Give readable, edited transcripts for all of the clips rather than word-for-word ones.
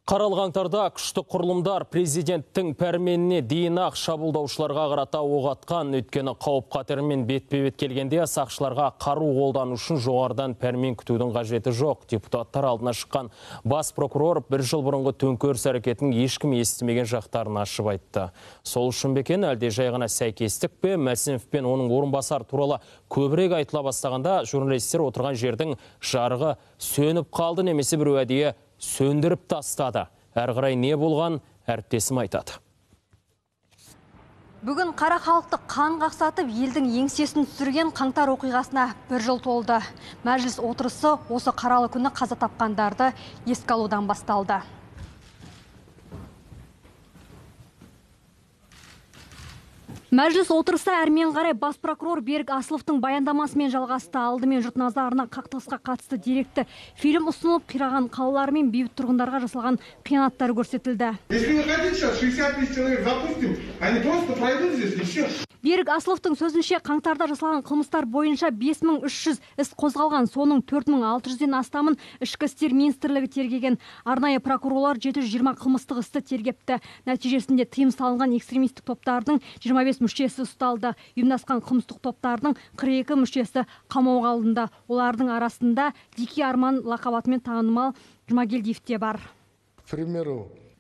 Қаралған қаңтарда күшті құрылымдар президенттің пәрменіне дейін-ақ шабуылдаушыларға қарата оқ атқан. Өйткені қауіп қатермен бетпе-бет келгенде сақшыларға қару қолдану үшін жоғарыдан пәрмен күтудің қажеті жоқ. Депутаттар алдына шыққан бас прокурор бір жыл бұрынғы төңкеріс әрекетін ешкім естімеген жақтарын ашып айтты. Сол үшін бекен әлде жай ғана сәйкестік пе? Мәсімов пен оның орынбасары туралы көбірек айтыла бастағанда журналистер отырған жердің жарығы сөніп қалды, немесе бір уәдеге сөндіріп тастады. Әрі қарай не болған, әріптесім айтады. Бүгін қара халықты қан қақсатып, елдің еңсесін түсірген қаңтар оқиғасына бір жыл толды. Мәжіліс отырысы осы қаралы күні қаза тапқандарды еске алудан басталды. Мәжіліс отырысы әрмен қарай бас прокурор Берік Асыловтың баяндамасымен жалғасты. Алдымен жұрт назарына қақтығысқа қатысты деректі фильм ұсынылып, қираған қалалар мен бейбіт тұрғындарға жасалған қиянаттар көрсетілді. Берік Асыловтың сөзінше, қаңтарда жасалған қылмыстар бойынша 5300 іс қозғалған, соның 4600-ден астамын ішкі істер министрлігі тергеген. Арнайы прокурорлар 720 қылмыстық істі тергепті. Нәтижесінде тыйым салынған экстремистік топтардың 25 мүшесі ұсталды. Ұйымдасқан қылмыстық топтардың 42 мүшесі қамауға алынды. Олардың арасында Дики Арман лақабатымен танымал Жұмагелдиев те бар.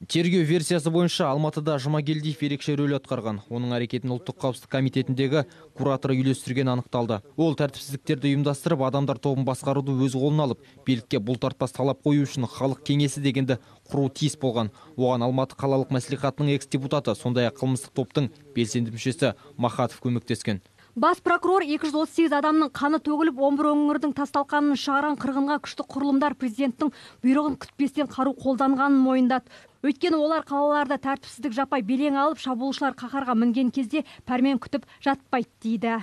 Тергеу версиясы бойынша Алматыда Жұмагелдиев ерекше рөл атқарған. Оның әрекетін ұлттық қауіпсіздік комитетіндегі кураторы үйлестірген анықталды. Ол тәртіпсіздіктерді ұйымдастырып, адамдар тобын басқаруды өз қолына алып, билікке бұлтартпас талап қою үшін халық кеңесі дегенді құру тиіс болған. Оған Алматы қалалық мәслихатының экс-депутаты, сондай-ақ қылмыстық топтың белсенді мүшесі Махатов көмектескен. Бас прокурор 238 адамның қаны төгіліп, 11 өңірдің тасталқанын шығарған қырғынға күшті құрылымдар президенттің бұйрығын күтпестен қару қолданғанын мойындады. Өйткені олар қалаларда тәртіпсіздік жаппай белең алып, шабуылшылар қаһарға мінген кезде пәрмен күтіп жатпайды дейді.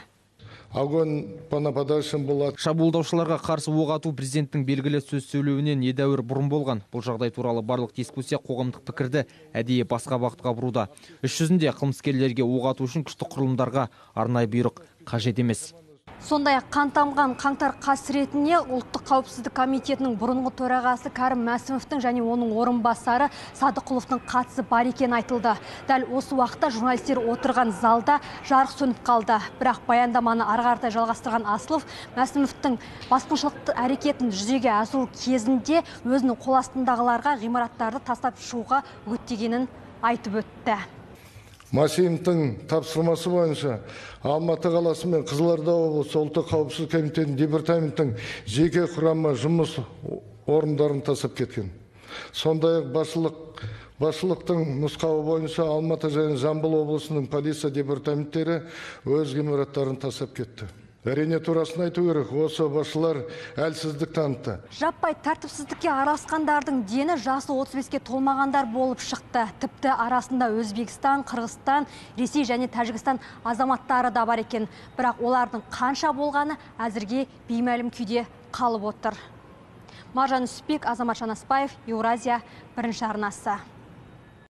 Шабуылдаушыларға қарсы оқ ату президенттің белгілі сөз сөйлеуінен едәуір бұрын болған. Бұл жағдай туралы барлық дискуссия қоғамдық пікірді әдейі басқа бағытқа бұруда. Іс жүзінде қылмыскерлерге оқ ату үшін күшті құрылымдарға арнайы бұйрық қажет емес. Сондай-ақ қан тамған қаңтар қасіретіне ұлттық қауіпсіздік комитетінің бұрынғы төрағасы Кәрім Мәсімовтің және оның орынбасары Садықұловтың қатысы бар екені айтылды. Дәл осы уақытта журналистер отырған залда жарық сөніп қалды. Бірақ баяндаманы ары қарай жалғастырған Асылов Мәсімовтің басқыншылық әрекетін жүзеге асыру кезінде өзінің қол астындағыларға ғимараттарды тастап шығуға үгіттегенін айтып өтті. Мәсімовтің тапсырмасы бойынша Алматы қаласы мен Қызылорда облысы ұлттық қауіпсіздік комитетінің департаменттің жеке құрамы жұмыс орындарын тастап кеткен. Сондай-ақ басшылықтың нұсқауы бойынша Алматы және Жамбыл облысының полиция департаменттері өз ғимараттарын тастап кетті. Әрине турасын айту керек, осы басшылар әлсіздік танытты. Жаппай тәртіпсіздікке араласқандардың дені жасы 35-ке толмағандар болып шықты. Тіпті арасында Өзбекстан, Қырғызстан, Ресей және Тәжікстан азаматтары да бар екен. Бірақ олардың қанша болғаны әзірге беймәлім күйде қалып отыр. Маржан Үсіпбек, Азамат Жанаспаев, Еуразия бірінші арнасы.